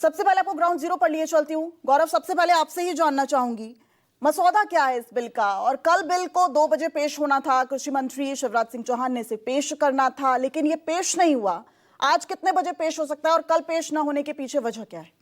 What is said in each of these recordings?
सबसे पहले आपको ग्राउंड जीरो पर लिए चलती हूँ। गौरव, सबसे पहले आपसे ही जानना चाहूंगी मसौदा क्या है इस बिल का, और कल बिल को 2 बजे पेश होना था, कृषि मंत्री शिवराज सिंह चौहान ने इसे पेश करना था, लेकिन ये पेश नहीं हुआ। आज कितने बजे पेश हो सकता है और कल पेश ना होने के पीछे वजह क्या है?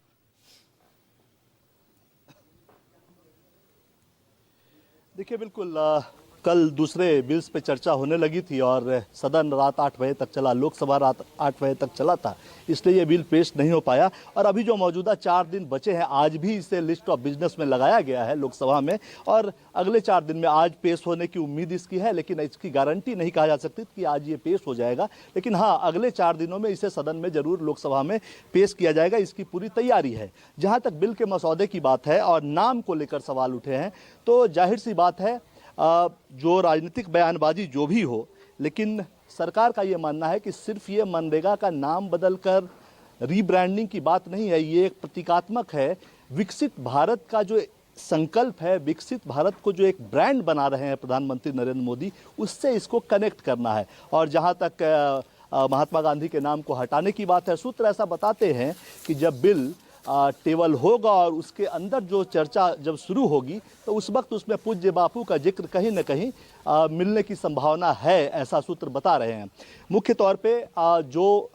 देखिए, बिल्कुल कल दूसरे बिल्स पे चर्चा होने लगी थी और सदन रात 8 बजे तक चला, लोकसभा रात 8 बजे तक चला था, इसलिए ये बिल पेश नहीं हो पाया। और अभी जो मौजूदा 4 दिन बचे हैं, आज भी इसे लिस्ट ऑफ बिजनेस में लगाया गया है लोकसभा में, और अगले 4 दिन में आज पेश होने की उम्मीद इसकी है, लेकिन इसकी गारंटी नहीं कहा जा सकती कि आज ये पेश हो जाएगा। लेकिन हाँ, अगले 4 दिनों में इसे सदन में जरूर लोकसभा में पेश किया जाएगा, इसकी पूरी तैयारी है। जहाँ तक बिल के मसौदे की बात है और नाम को लेकर सवाल उठे हैं, तो जाहिर सी बात है जो राजनीतिक बयानबाजी जो भी हो, लेकिन सरकार का ये मानना है कि सिर्फ ये मनरेगा का नाम बदलकर रीब्रांडिंग की बात नहीं है, ये एक प्रतीकात्मक है। विकसित भारत का जो संकल्प है, विकसित भारत को जो एक ब्रांड बना रहे हैं प्रधानमंत्री नरेंद्र मोदी, उससे इसको कनेक्ट करना है। और जहाँ तक महात्मा गांधी के नाम को हटाने की बात है, सूत्र ऐसा बताते हैं कि जब बिल टेबल होगा और उसके अंदर जो चर्चा जब शुरू होगी, तो उस वक्त उसमें पूज्य बापू का जिक्र कहीं न कहीं मिलने की संभावना है, ऐसा सूत्र बता रहे हैं। मुख्य तौर पे जो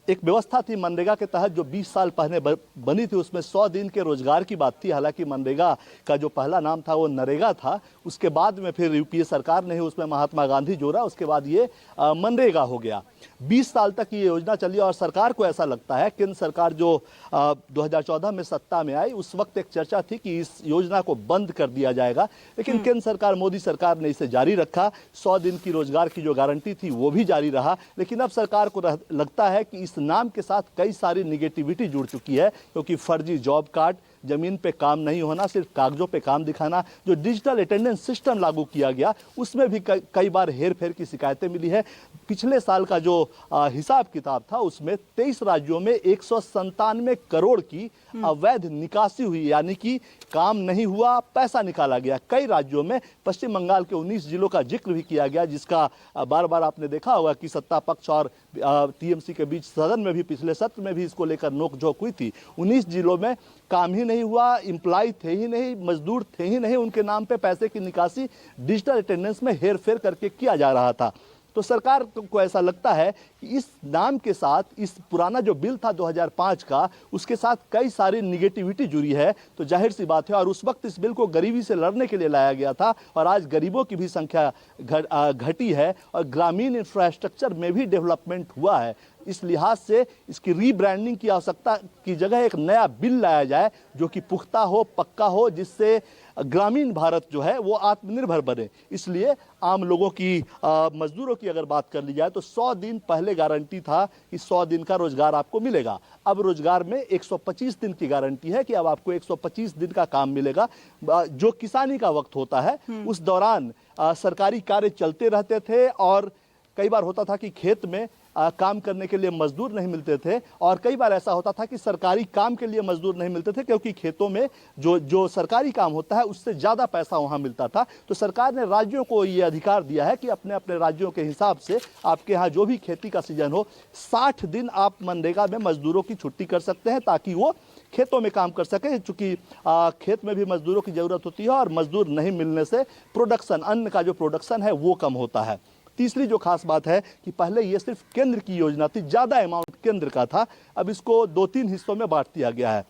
एक व्यवस्था थी मनरेगा के तहत, जो 20 साल पहले बनी थी, उसमें 100 दिन के रोजगार की बात थी। हालांकि मनरेगा का जो पहला नाम था वो नरेगा था, उसके बाद में फिर यूपीए सरकार ने उसमें महात्मा गांधी जोड़ा, उसके बाद ये मनरेगा हो गया। 20 साल तक ये योजना चली और सरकार को ऐसा लगता है, केंद्र सरकार जो 2014 में सत्ता में आई, उस वक्त एक चर्चा थी कि इस योजना को बंद कर दिया जाएगा, लेकिन केंद्र सरकार, मोदी सरकार ने इसे जारी रखा। 100 दिन की रोजगार की जो गारंटी थी वो भी जारी रहा। लेकिन अब सरकार को लगता है कि इस नाम के साथ कई सारी निगेटिविटी जुड़ चुकी है, क्योंकि फर्जी जॉब कार्ड, जमीन पे काम नहीं होना, सिर्फ कागजों पे काम दिखाना, जो डिजिटल अटेंडेंस सिस्टम लागू किया गया उसमें भी कई बार हेरफेर की शिकायतें मिली है। पिछले साल का जो हिसाब किताब था उसमें 23 राज्यों में 197 करोड़ की अवैध निकासी हुई, यानी कि काम नहीं हुआ, पैसा निकाला गया। कई राज्यों में, पश्चिम बंगाल के 19 जिलों का जिक्र भी किया गया, जिसका बार बार आपने देखा होगा कि सत्ता पक्ष और टीएमसी के बीच सदन में भी पिछले सत्र में भी इसको लेकर नोकझोंक हुई थी। 19 जिलों में काम ही नहीं हुआ, एम्प्लॉय थे ही नहीं, मजदूर थे ही नहीं, उनके नाम पे पैसे की निकासी डिजिटल अटेंडेंस में हेरफेर करके किया जा रहा था। तो सरकार को ऐसा लगता है कि इस नाम के साथ, इस पुराना जो बिल था 2005 का, उसके साथ कई सारी निगेटिविटी जुड़ी है। तो जाहिर सी बात है, और उस वक्त इस बिल को गरीबी से लड़ने के लिए लाया गया था, और आज गरीबों की भी संख्या घटी है और ग्रामीण इंफ्रास्ट्रक्चर में भी डेवलपमेंट हुआ है। इस लिहाज से इसकी रीब्रांडिंग की आवश्यकता की जगह एक नया बिल लाया जाए जो कि पुख्ता हो, पक्का हो, जिससे ग्रामीण भारत जो है वो आत्मनिर्भर बने। इसलिए आम लोगों की, मजदूरों की अगर बात कर ली जाए, तो 100 दिन पहले गारंटी था कि 100 दिन का रोजगार आपको मिलेगा। अब रोजगार में 125 दिन की गारंटी है कि अब आपको 125 दिन का काम मिलेगा। जो किसानी का वक्त होता है उस दौरान सरकारी कार्य चलते रहते थे, और कई बार होता था कि खेत में काम करने के लिए मजदूर नहीं मिलते थे, और कई बार ऐसा होता था कि सरकारी काम के लिए मजदूर नहीं मिलते थे, क्योंकि खेतों में जो सरकारी काम होता है उससे ज़्यादा पैसा वहाँ मिलता था। तो सरकार ने राज्यों को ये अधिकार दिया है कि अपने अपने राज्यों के हिसाब से आपके यहाँ जो भी खेती का सीजन हो, 60 दिन आप मनरेगा में मजदूरों की छुट्टी कर सकते हैं, ताकि वो खेतों में काम कर सके। चूंकि खेत में भी मजदूरों की ज़रूरत होती है, और मजदूर नहीं मिलने से प्रोडक्शन, अन्न का जो प्रोडक्शन है वो कम होता है। तीसरी जो खास बात है कि पहले ये सिर्फ केंद्र की योजना थी, ज़्यादा अमाउंट केंद्र का था, अब इसको 2-3 हिस्सों में बांट दिया गया है।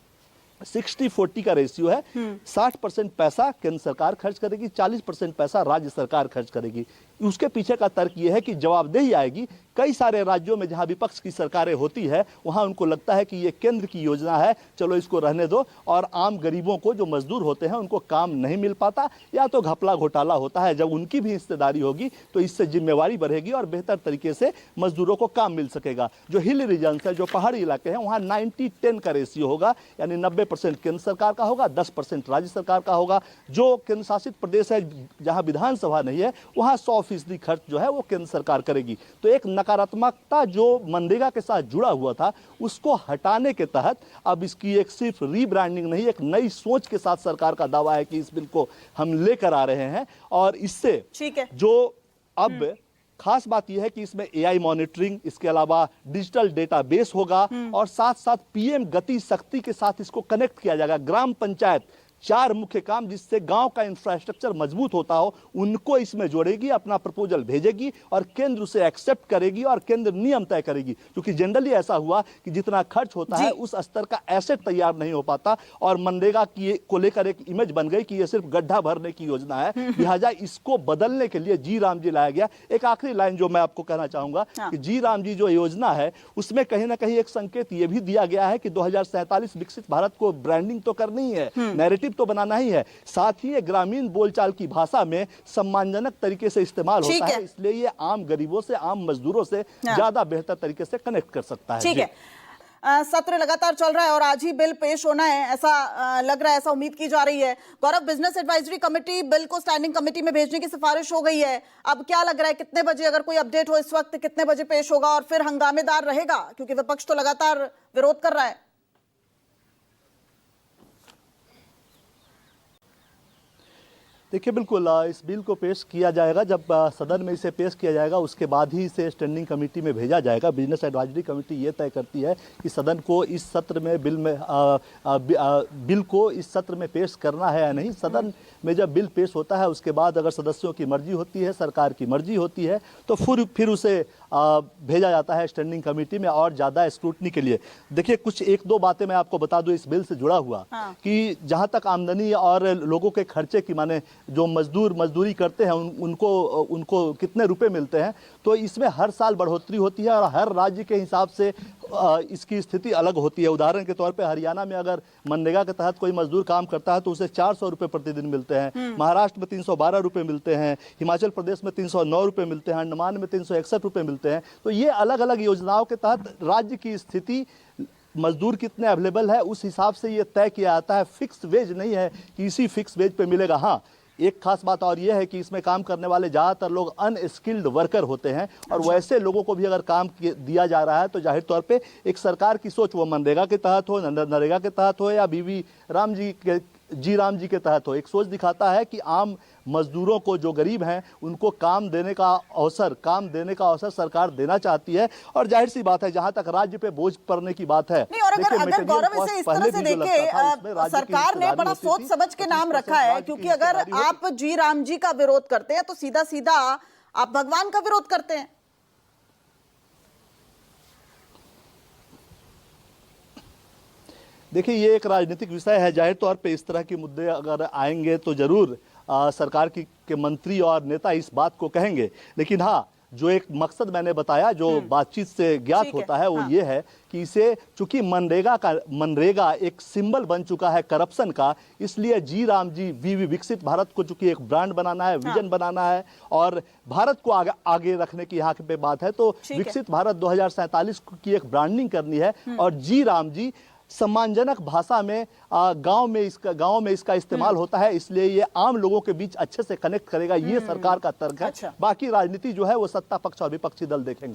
60-40 का रेशियो है। 60% पैसा केंद्र सरकार खर्च करेगी, 40% पैसा राज्य सरकार खर्च करेगी। उसके पीछे का तर्क यह है कि जवाबदेही आएगी। कई सारे राज्यों में जहां विपक्ष की सरकारें होती है, वहां उनको लगता है कि ये केंद्र की योजना है, चलो इसको रहने दो, और आम गरीबों को, जो मजदूर होते हैं, उनको काम नहीं मिल पाता, या तो घपला घोटाला होता है। जब उनकी भी हिस्सेदारी होगी तो इससे जिम्मेवारी बढ़ेगी और बेहतर तरीके से मजदूरों को काम मिल सकेगा। जो हिल रीजन है, जो पहाड़ी इलाके हैं, वहाँ 90-10 का रेशियो होगा, यानी 90% केंद्र सरकार का होगा, 10% राज्य सरकार का होगा। जो केंद्र शासित प्रदेश है, जहाँ विधानसभा नहीं है, वहाँ 100% खर्च जो है वो केंद्र सरकार करेगी। तो एक नकारात्मकता जो मनरेगा के साथ जुड़ा हुआ था, उसको हटाने के तहत अब इसकी एक सिर्फ रीब्रांडिंग नहीं, एक नई सोच के साथ सरकार का दावा है कि इस बिल को हम लेकर आ रहे हैं। और इससे जो अब खास बात यह है कि इसमें एआई मॉनिटरिंग, इसके अलावा डिजिटल डेटाबेस होगा और साथ साथ पीएम गति शक्ति के साथ इसको कनेक्ट किया जाएगा। ग्राम पंचायत, 4 मुख्य काम जिससे गांव का इंफ्रास्ट्रक्चर मजबूत होता हो, उनको इसमें जोड़ेगी, अपना प्रपोजल भेजेगी और केंद्र उसे एक्सेप्ट करेगी और केंद्र नियम तय करेगी। क्योंकि जनरली ऐसा हुआ कि जितना खर्च होता है उस स्तर का एसेट तैयार नहीं हो पाता और मनरेगा को लेकर एक इमेज बन गई कि ये सिर्फ गड्ढा भरने की योजना है। लिहाजा इसको बदलने के लिए जी राम जी लाया गया। एक आखिरी लाइन जो मैं आपको कहना चाहूंगा कि जी राम जी जो योजना है उसमें कहीं ना कहीं एक संकेत ये भी दिया गया है कि 2047 विकसित भारत को ब्रांडिंग तो करनी है, नैरेटिव तो बनाना ही है, साथ ही ये ग्रामीण बोलचाल की भाषा में सम्मानजनक तरीके से इस्तेमाल होता है, इसलिए ये आम गरीबों से, आम मजदूरों से ज्यादा बेहतर तरीके से कनेक्ट कर सकता है। ठीक है, सत्र लगातार चल रहा है और आज ही बिल पेश होना है, ऐसा लग रहा है, ऐसा उम्मीद की जा रही है। गौरव, बिजनेस एडवाइजरी कमेटी बिल को स्टैंडिंग कमेटी में भेजने की सिफारिश हो गई है। अब क्या लग रहा है, कितने बजे, अगर कोई अपडेट हो इस वक्त, कितने बजे पेश होगा और फिर हंगामेदार रहेगा, क्योंकि विपक्ष तो लगातार विरोध कर रहा है? देखिए, बिल्कुल इस बिल को पेश किया जाएगा। जब सदन में इसे पेश किया जाएगा उसके बाद ही इसे स्टैंडिंग कमेटी में भेजा जाएगा। बिजनेस एडवाइजरी कमेटी ये तय करती है कि सदन को इस सत्र में बिल को इस सत्र में पेश करना है या नहीं। सदन में जब बिल पेश होता है उसके बाद अगर सदस्यों की मर्जी होती है, सरकार की मर्जी होती है, तो फिर उसे भेजा जाता है स्टैंडिंग कमेटी में और ज़्यादा स्क्रूटनी के लिए। देखिए, कुछ 1-2 बातें मैं आपको बता दूं इस बिल से जुड़ा हुआ कि जहां तक आमदनी और लोगों के खर्चे की, माने जो मजदूरी करते हैं उनको कितने रुपए मिलते हैं, तो इसमें हर साल बढ़ोतरी होती है और हर राज्य के हिसाब से इसकी स्थिति अलग होती है। उदाहरण के तौर पे हरियाणा में अगर मनरेगा के तहत कोई मजदूर काम करता है तो उसे 400 रुपए प्रतिदिन मिलते हैं, महाराष्ट्र में 312 रुपए मिलते हैं, हिमाचल प्रदेश में 309 रुपए मिलते हैं, अंडमान में 361 रुपए मिलते हैं। तो ये अलग अलग योजनाओं के तहत राज्य की स्थिति, मजदूर कितने अवेलेबल है, उस हिसाब से ये तय किया जाता है। फिक्स वेज नहीं है कि इसी फिक्स वेज पे मिलेगा। हाँ, एक खास बात और यह है कि इसमें काम करने वाले ज़्यादातर लोग अनस्किल्ड वर्कर होते हैं और वैसे लोगों को भी अगर काम दिया जा रहा है तो जाहिर तौर पे एक सरकार की सोच, वो मनरेगा के तहत हो, नरेगा के तहत हो या जी राम जी के तहत हो, एक सोच दिखाता है कि आम मजदूरों को, जो गरीब हैं, उनको काम देने का अवसर सरकार देना चाहती है। और जाहिर सी बात है, जहां तक राज्य पे बोझ पड़ने की बात है, नहीं, और अगर गौरव इसे इस तरह से देखे, सरकार ने बड़ा सोच समझ के नाम रखा है, क्योंकि अगर आप जी राम जी का विरोध करते हैं तो सीधा सीधा आप भगवान का विरोध करते हैं। देखिए, ये एक राजनीतिक विषय है। जाहिर तौर पे इस तरह के मुद्दे अगर आएंगे तो जरूर सरकार के मंत्री और नेता इस बात को कहेंगे। लेकिन हाँ, जो एक मकसद मैंने बताया, जो बातचीत से ज्ञात होता है, वो ये है कि इसे, चूंकि मनरेगा एक सिंबल बन चुका है करप्शन का, इसलिए जी राम जी विकसित भारत को चूंकि एक ब्रांड बनाना है, विजन बनाना है और भारत को आगे रखने की यहाँ पे बात है, तो विकसित भारत 2047 की एक ब्रांडिंग करनी है। और जी राम जी सम्मानजनक भाषा में गांव में इसका इस्तेमाल होता है, इसलिए ये आम लोगों के बीच अच्छे से कनेक्ट करेगा। ये सरकार का तर्क है। बाकी राजनीति जो है वो सत्ता पक्ष और विपक्षी दल देखेंगे।